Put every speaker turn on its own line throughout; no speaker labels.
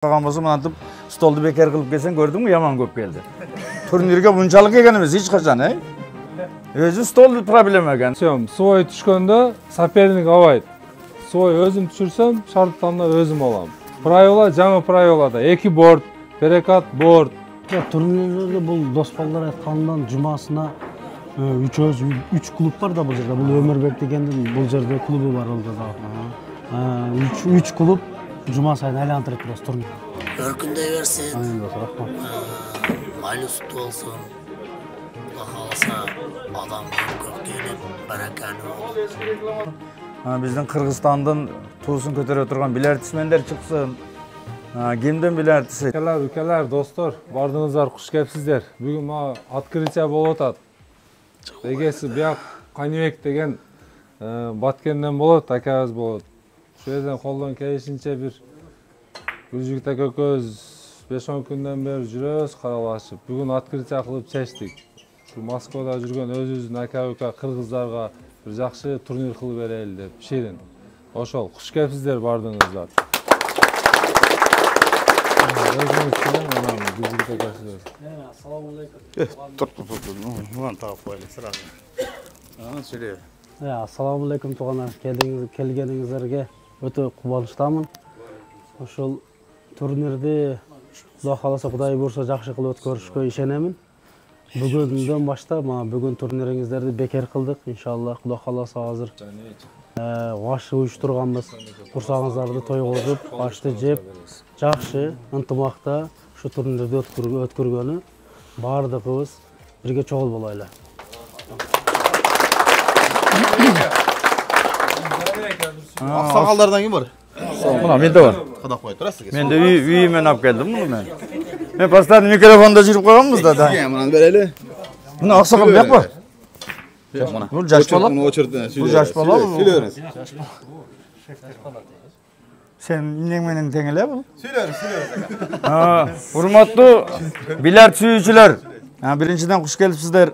Қалған болса мынантып столды бекер қылып келсең көрдің бе, яман көп келді. Турнирге бұншалық келген емес ешқашан, өзі стол проблема екен.
Свой түшкенде соперник албайт. Свой өзім түшірсем, шарттанда өзім алам. Правила жаңа правилада 2 борт, перекат борт.
Турнирлерде бұл дос балдар айтқанынан жұмасына 3 клуб бар да бұл жерде. Бұл Өмірбек дегендің бұл жерде клубы бар ол да. 3 клуб Cuma sayını aylandırıp biraz turnu.
Örkünde versin.
Aynen dostlar, rahmat.
Maylı sütü olsun. Kalsa adam çok gelip barakani olur.
Bizden Kırgızstan'dan tuğsun kötürü oturgan bilertismenler çıksın. Kimden bilertisi?
Ülkeler dostlar, bardığınızlar, kuş gelipsizler. Bugün ma atkırıça bol otat. Egesi bir Kanibek degen Batkenden bolot, akabız bolot. Şu yerden koldan kelişince bir Gülcük Kököz 5-10 günden beri жүрөбүз каралашып. Бүгүн открытие кылып чечтик. Şu Moskvada жүргөн өзүбүздүн aka-uka кыргыздарга bir жакшы турнир кылып берели деп шерин. Ошол, куш келипсиздер бардыңыздар.
Assalamu alaikum. Assalamu alaikum туғандар. Келгениңиздерге өтө кубанычтамын. Ошол турнирди Кудай кааласа, Кудай буйрса жакшы кылып өткөрүшкө ишенемин. Бүгүндөн баштап, бүгүн турнириңиздерди бекер кылдык. Иншалла Кудай кааласа азыр аш уюштурганбыз. Курсагыңыздарды тойгозуп, ашты жеп, жакшы ынтымакта ушу турнирди өткөргөнү бардыгыбыз бирге чогул болайлы.
Ақсақалдардан кім бар?
Мына менде бар.
Қадақ қойып тұрасыз?
Мен де үйімен алып келдім мұны мен. Мен бастады микрофонда жүріп қойғанбыз да.
Мынаны берелі.
Мына ақсақал бияқ па? Бұл жаш бала?
Бұл
жаш бала бұл?
Сөйлеріңіз.
Сен менен теңеле бұл?
Сөйлеріңіз.
Урматтуу билярд сүйүүчүлөр, биринчиден куш келипсиздер.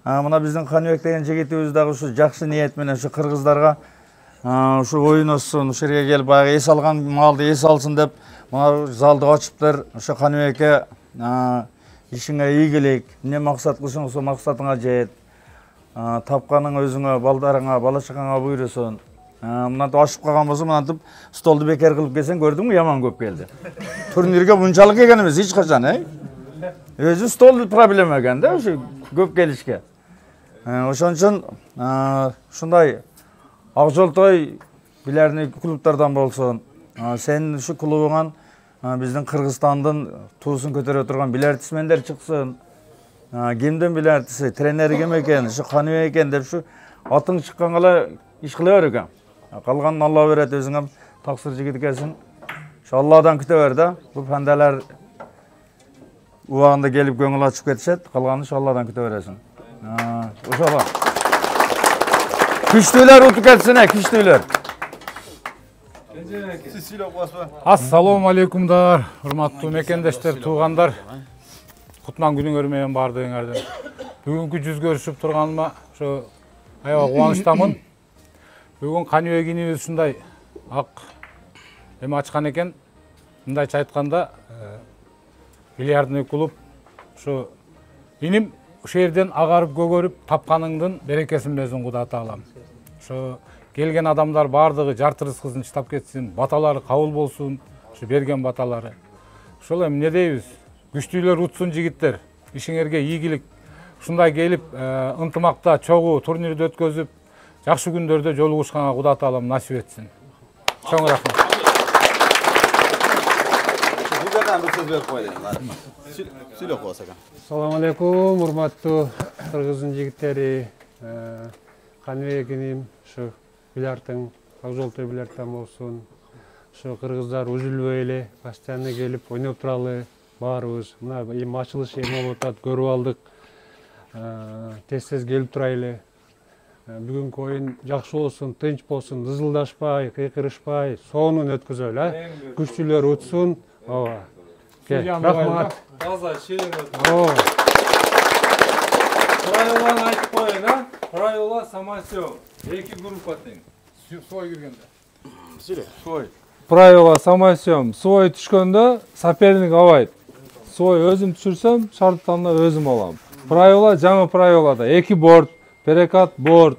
Мына биздин Каныбек деген жигитибиз дагы ушу жакшы ниет менен ушу кыргыздарга ушу оюн өссүн, ушул жерге келип баягы эс алган малды эс алсын деп мына залды ачыптыр. Ушу Каныбекке ишиңе ийгилик, эмне максат кылсаң ошол максатыңа жет. Тапканың өзүңө, балдарыңа, бала чакаңа буйрусун. Мынантип ашып калган болсо, мынантип столду бекер кылып келсең көрдүңбү, яман көп келди. Турнирге мынчалык келген эмес эч качан, өзү стол проблема экен да, ушу көп келишке. Ошон үчүн ушундай Акжолтой билердин клубтардан болсун, сен ушу клубуңан биздин Кыргызстандын туусун көтөрө турган билертисмендер чыксын. Кимдин билертиси, тренери ким экен, ушу Каныбек экен деп ушу атың чыкканга иш кыла бер экен. Калганын Алла берет, өзүңө таксыр жигит экенсиң. Ошо Алладан күтө бер да. Бул панделер убагында келип көңүл ачып кетишет, калганын ошо Алладан күтө бересиң. Ошол. Күчтүүлөр утуп кетсин, күчтүүлөр.
Ассаламу алейкумдар, урматтуу мекендештер, туугандар. Кутман күнүңөр менен бардыгыңардан. Бүгүнкү жүз көрүшүп турганыма ошо аябай кубанычтамын. Бүгүн Каныбек инибиз ушундай ак эме ачкан экен. Мындайча айтканда, бильярдный клуб. Ошо иним ошол жерден агарып көгөрүп тапканыңдын берекесин берсин Кудай Таалам. Ошо келген адамдар бардыгы жарты рызкысын чыдап кетсин, баталары кабыл болсун, ошо берген баталары. Ошол эми эмне дейбиз? Күчтүүлөр утсун жигиттер, ишиңерге ийгилик. Ушундай келип, ынтымакта чогуу турнирди өткөзүп, жакшы күндөрдө жолугушканга Кудай Таалам насип этсин. Чоң рахмат.
Assalamu alaikum, урматтуу кыргыздын жигиттери, Каныбек иним, ушу билярдтын, Акжолтой билярдтан болсун, ушу кыргыздар үзүлбөй эле, постоянно келип ойноп туралы баарыбыз. Мына эми ачылыш эме болуп атат, көрүп алдык. Тез-тез келип турайлы. Бүгүнкү оюн жакшы болсун, тынч болсун, дызылдашпай, кыйкырышпай, сонун өткөзөлү, Күчтүүлөр утсун. Ооба. Рахмат.
Таза шерин өтүп. Правиланы айтып коеюн, Правила самосём. 2 группа тең. Свой киргенде.
Свой.
правила самосъем. Свой түшкөндө соперник абайт. Свой өзүм түшүрсөм, шарттанда өзүм алам. Правила жаңы правилада 2 борт, перекат борт,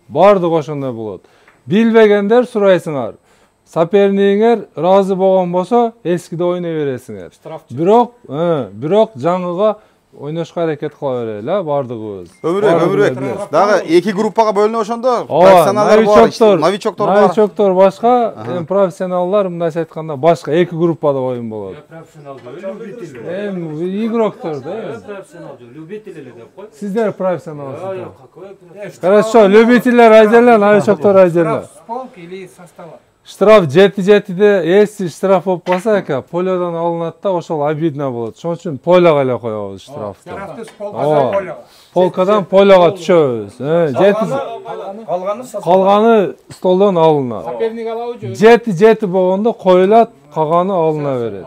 бардык ошондой болот. Билбегендер сурайсыңар. Сопернигиңер разы болгон болсо, эскиде ойной бересиңер. Бирок жаңыга ойношко аракет кыла берели, бардыгыбыз.
Өмүрбек. Дагы 2 группага бөлүнүп ошондо профессионалдар бар, новичоктор бар.
Новичоктор башка, профессионалдар мындайча айтканда башка 2 группада оюн болот. Игроктор да.
Любители деп кой.
Сиздер профессионалсыздар. Хорошо, любителер айдерлер, новичоктор айдерлер.
Полк или состава?
Штраф 7-7-де, если штраф болуп калса эке, полёдон алынат да, ошол обидно болот. Ошон үчүн полага эле коебуз штрафты. Полкадан полага түшөбүз. Калганы столдон алынат.
Соперник алабы жок?
7-7 болгондо коюлат, калганы алына берет.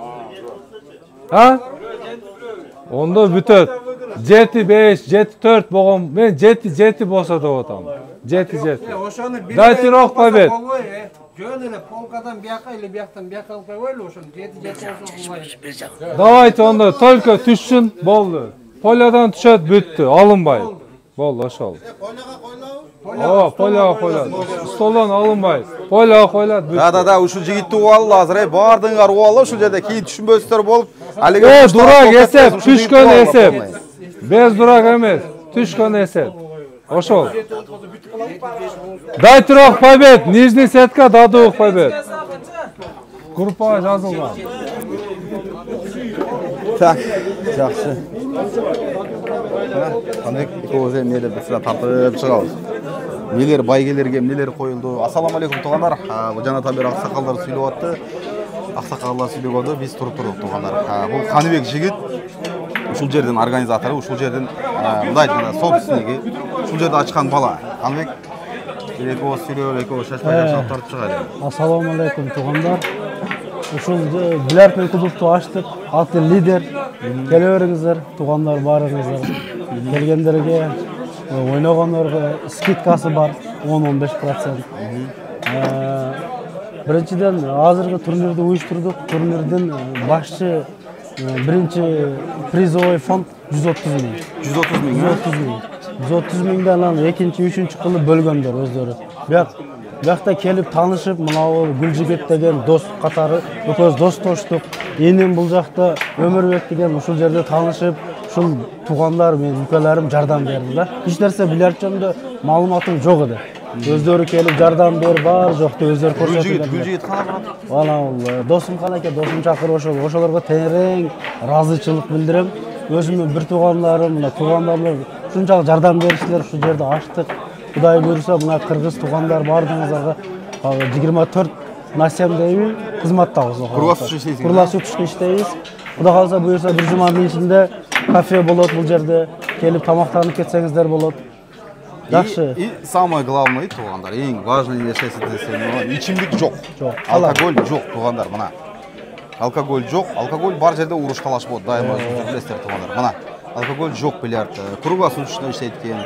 Ондо бүтөт. 7-5, 7-4 болгон, мен 7-7 болсо деп атам. 7-7. Дайте рок побед.
Жөн эле полкадан бияка или бияктан бияка алып коелу, ошону 7-7 болсо.
Давайте ондо только түшсүн, болду. Полядон түшөт, бүттү, алынбайт. Болду, ошол. Поляга койлат. Столдон алынбайт. Поляга койлат, бүттү.
Да, ушул жигитти угуп алалы азыр, баардыгыңар угуп алып, ушул жерде кийин түшүнбөстөр болуп,
дурак эсеп, түшкөн эсеп. Без дурак эмес, түшкөн эсеп. Ошол. Дайте рок побед, нижний сетка, дадук побед. Группага жазылган.
Так, жакшы. Кандай экөөбүз эмне бир сыра тартып чыгабыз. Нелер байгелерге эмнелер коюлду. Ассаламу алейкум туугандар. Бул жанатан бери аксакалдар сүйлөп атты. Аксакалдар сүйлөгөндө биз туруп турдук туугандар. Бул Каныбек жигит ушул жердин организатору, ушул жердин мындай айтканда собственниги, ушул жерде ачкан бала. Каныбек экөөбүз сүйлөп, экөөбүз шашпай жашап тартып чыгайлы.
Ассаламу алейкум туугандар. Ушул билярдный клубду ачтык. Аты лидер. Келе бериңиздер, туугандар баарыңыздар. Келгендерге, ойногондорго скидкасы бар, 10-15%. Биринчиден азыркы турнирди уюштурдук. Турнирдин башчы биринчи призовой фонд 130 миң.
130 миң.
130 миңден анан экинчи, үчүнчү кылып бөлгөндөр өздөрү. Биякта келип таанышып, мына Гүлжигит деген дос катары экөөбүз достоштук. Энем бул жакта Өмүрбек деген ушул жерде таанышып, ушул туугандар, менин үпөлөрүм жардам берди да. Эч нерсе билярд жөнүндө маалыматым жок эди. Өздөрү келип жардам берип, бар жокту өздөрү көрсөтүп.
Гүлжигит кана барат?
Вала досум канаке, досум чакырып ошолорго терең ыраазычылык билдирем. Өзүмдүн бир туугандарым, мына туугандарым ушунчалык жардам бериштилер, ушул жерде ачтык. Кудай буйруса, мына кыргыз туугандар бардыгыңыздарга 24/7 дейби кызматтабыз. Курлашып иштейбиз. Кудай калса буйруса бир жуманын ичинде кафе болот бул жерде. Келип тамактанып кетсеңиздер болот. Жакшы.
И самое главное, туугандар, эң важный нерсеси десем, ичимдик жок. Алкоголь жок, туугандар, мына. Алкоголь жок, алкоголь бар жерде уруш талаш болот, дайыма билесиздер туугандар. Мына алкоголь жок билярд. Круглосуточно иштейт экен.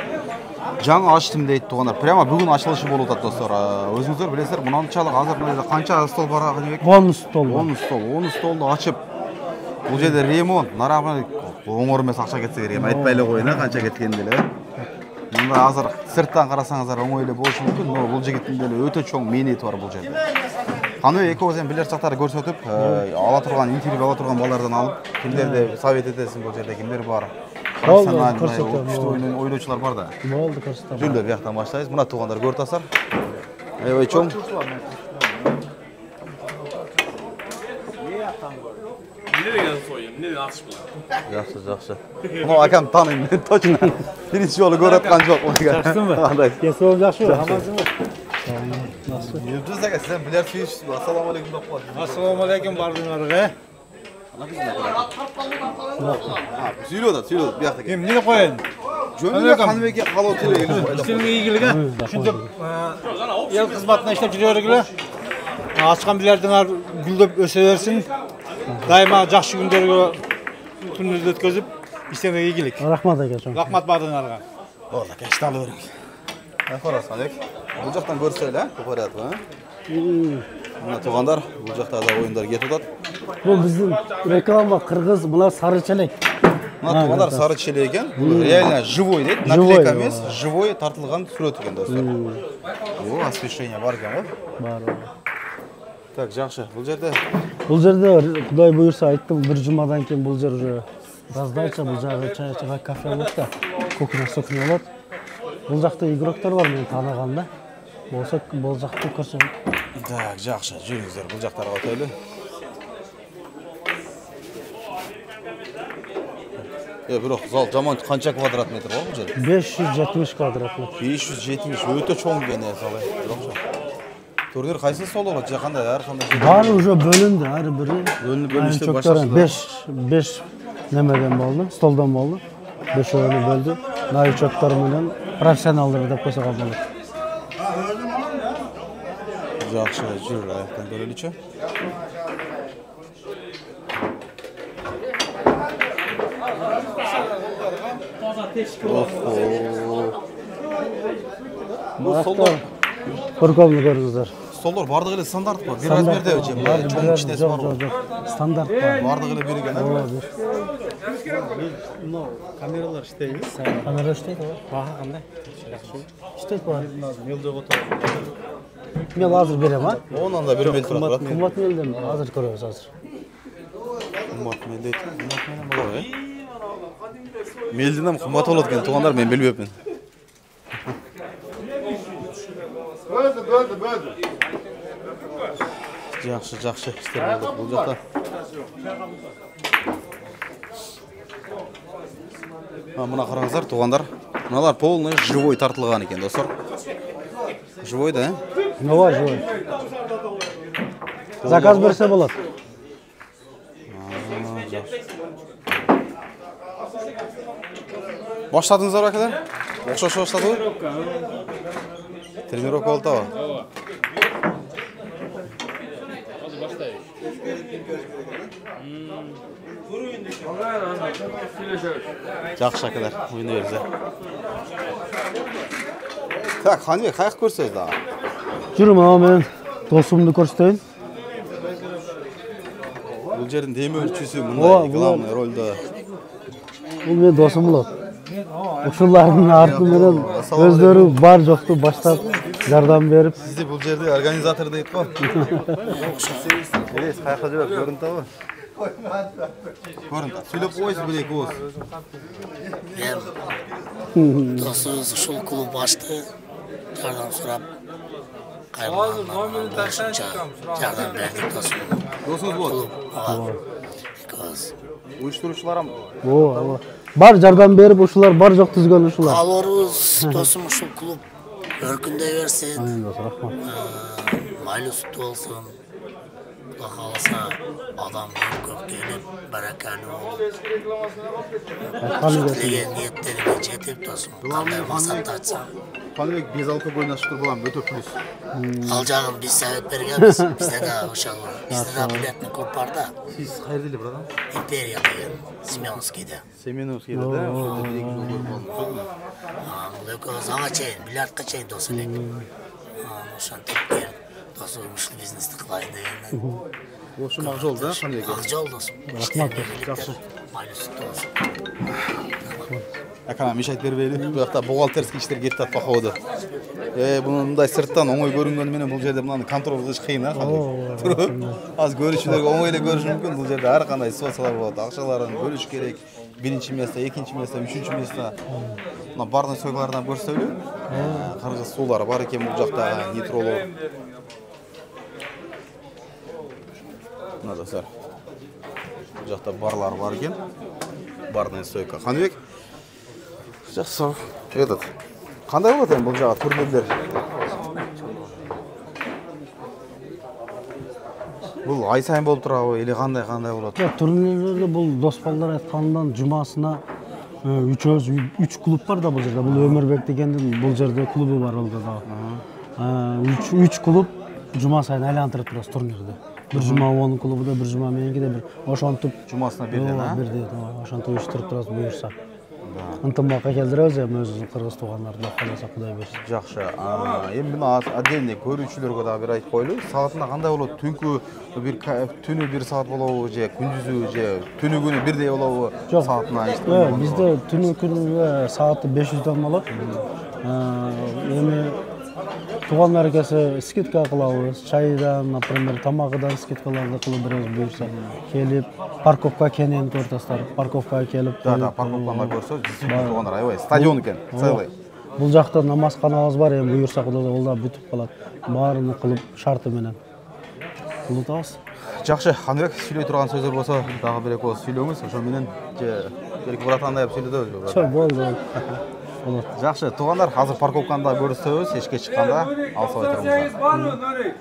Жаңы ачтым дейт туугандар. Прямо бүгүн ачылышы болуп атат достор. Өзүңүздөр билесиздер, мынанчалык азыр мына канча стол бар Каныбек?
10 стол.
10 столду ачып, бул жерде ремонт, нарабы оңор эмес акча кетсе керек. Айтпай эле коеюн, канча кеткенин деле. Мында азыр сырттан карасаңыздар оңой эле болушу мүмкүн, но бул жигиттин деле өтө чоң мээнети бар бул жерде. Каныбек экөөбүз эми билер жактарды көрсөтүп, ала турган интервью ала турган балдардан алып, кимдерди совет этесиң бул жерде, кимдер бар? Профессионал ойноочулар бар да.
Болду, көрсөтөм.
Жүндө бияктан баштайбыз. Мына туугандар көрүп атасыздар. Аябай чоң. Жакшы. Мына акам тааныйм, точно. Биринчи жолу көрүп аткан жок. Кандай?
Кесип жакшыбы, амансызбы?
Юлдуз ака, сиз билер сүйүшсүзбү? Ассаламу алейкум деп коет.
Ассаламу алейкум бардыңарга.
Сүйлөп атат, биякта.
Ким эмне коеюн?
Жөн эле Каныбекке калуу керек.
Силерге ийгилиги. Ушинтип эл кызматына иштеп жүрө бергиле. Ачкан билердиңар гүлдөп өсө берсин. Дайыма жакшы күндөргө турнирди өткөзүп, иштеңерге ийгилик.
Рахмат ака чоң.
Рахмат бардыңарга.
Болду, ака, ишталып бериңиз. Рахмат, Каныбек. Бул жактан көрсө эле, по порядку, Мына туғандар, бұл жақта да ойындар кетіп жатады.
Бұл біздің реклама қырғыз, мына сары челек.
Мына туғандар сары челек екен. Бұл реально живой дейді, наклейка емес, живой тартылған сурет екен достар. О, освещение бар екен ғой.
Бар.
Так, жақсы. Бұл жерде
Құдай бұйырса айттым, бір жұмадан кейін бұл жер уже раздача, бұл жағы чай кафе болады да, кухня болады. Бұл жақта игроктар бар, мен танығанда. Болса, бұл жақты көрсем.
Так, жақсы. Жүріңіздер, бұл жақтарға өтелі. Бірақ зал жаман қанша квадрат метр бар бұл жерде?
570 квадрат метр.
570, өте чоң екен залы. Турнир қайсы сол болады? Жақандай, әрқандай жер.
Бары уже бөлінді, әрі бірі.
Бөлініште башқасылар.
5 немеден болды, столдан болды. 5 ойыны бөлді. Новичоктар менен профессионалдар деп қойсаға болады.
Жақсы, жүр, аяқтан көрелічі. Бұл солдар
Көркөмді көріңіздер.
Столдар бардық еле стандарт па? Bir размерде өтем. Чоң кішінесі бар ғой.
Стандарт бар.
Бардық еле берген.
Мынау камералар іштейді.
Камера іштейді ғой.
Баға қандай?
Іштейді бар.
Мелдеғ отыр.
Мен азыр берем, а?
Онан да бір мел тұрады.
Қымбат мелден азыр көреміз азыр.
Қымбат мел дейді. Қымбат мел болады, е? Мелден қымбат болады екен, туғандар мен білбеппін. Жақсы, істер болдық бұл жақта. Мұна қараңыздар, туғандар. Мұналар полный живой тартылған екен, достар. Живой да, е?
Нова живой. Заказ берсе болады.
Баштадыңыздар бәкелер? Оқшашы баштады ғой? Тренировка болды ба? Жақсы әкелер, ойында беріңіздер. Так, Ханбек, қаяқ көрсеңіз дағы?
Жүрім, мен досымды көрсетейін.
Бұл жердің демі өлчісі мұндай главный рөлді.
Бұл мен досым болады. Ұшылардың артымен өздері бар жоқты баштап, жардам беріп.
Сізде бұл жерде организатор дейді қой. Елес, қаяққа жүріп, көрінді ғой? Көрінді. Сөйлеп қойсы бір екі өз.
Мен досымыз ұшыл клуб ашты, жардам сұрап, қаймағаннан болшынша жардам бердік досымыз.
Досыңыз болады? Uyuşturuculara
Бар жардам беріп, ұшылар бар жоқ түзген ұшылар.
Қалорыз досым ұшыл клуб өркінде берсін, майлы сүтті болсын, қаласа адам көп келіп, бәрәкәлі болып. Тілеген ниеттеріме жетіп досым, қандай мақсатты айтсам.
Қаныбек без алкоголь ашықтыр болам, өте плюс.
Ал жағын біз совет бергенбіз, бізде де ұшал бар. Бізде де білетін клуб бар да.
Сіз қайырдылы, брадан?
Империя деген, Семеновскийде.
Семеновскийде, да?
Бұл өкөз аңа чейін, бильярдқа чейін досы лек. Ошан тепкен, досы өмішіл бизнесті қылайын дегеннен.
Ошым Ақжол, да, Қаныбек?
Ақжол досым. Майлы сүтті болсын.
Әкана мешайт бербейлі, бұл жақта бұғалтерскі іштер кетті атпақ оды. Бұндай сырттан оңой көрінген менен бұл жерде мұнаны контрол қылыш қиын, аз көрішілерге оңойлы көріш мүмкін, бұл жерде әр қандай ситуациялар болады, ақшаларын бөліш керек, бірінші место, екінші место, үшінші место. Бардың сойлардан көрсөйлі, қырғыз сулары бар екен бұл жақта, нитролы. Достар, бұл жақта барлар бар екен, бардың сойка. Қаныбек? Жақсы, қандай болады бұл жаға турнирлер? Бұл ай сайын болып тұра ғой, или қандай болады?
Турнирлерде бұл доспалдар айтқанынан жұмасына 3 клуб бар да бұл жерде. Бұл Өмірбек дегендің бұл жерде клубы бар олда да. 3 клуб жұма сайын айландырып тұрасыз турнирде. Bir жұма оның клубы да, бір жұма меніңкі де бір ошантып.
Жұмасына берден, а?
Берден, ошантып өштіріп тұрасыз бұйырса. ынтымакка келдиребиз эми өзүбүздүн кыргыз туугандарды кааласа Кудай берсин.
Жакшы. Эми мына отдельный көрүүчүлөргө дагы бир айтып коелу. Саатында кандай болот? Түнкү түнү 1 саат болобу же күндүзү же түнү күнү бирдей болобу? Саатына
бизде түнү күнүгө сааты 500дөн болот. Эми тууган мерекеси скидка кылабыз. Чайдан, например, тамагыдан скидкаларды кылып беребиз буюрса. Келип, парковка кенен көрсөтсөөр, парковкага келип.
Да, парковканы көрсө, действительно туугандар аябай стадион экен, целый.
Бул жакта намазканабыз бар, эми буюрса Кудай ол да бүтүп калат. Баарын кылып шарты менен кылып атабыз.
Жакшы, Каныбек сүйлөй турган сөздөр болсо, дагы бир эки ооз сүйлөңүз. Ошо менен же берки братандай сүйлөдөбүз.
Чоң болду.
Жакшы, туугандар, азыр парковканы да көрсөтөбүз, эшикке чыкканда алсабай тургуңуздар.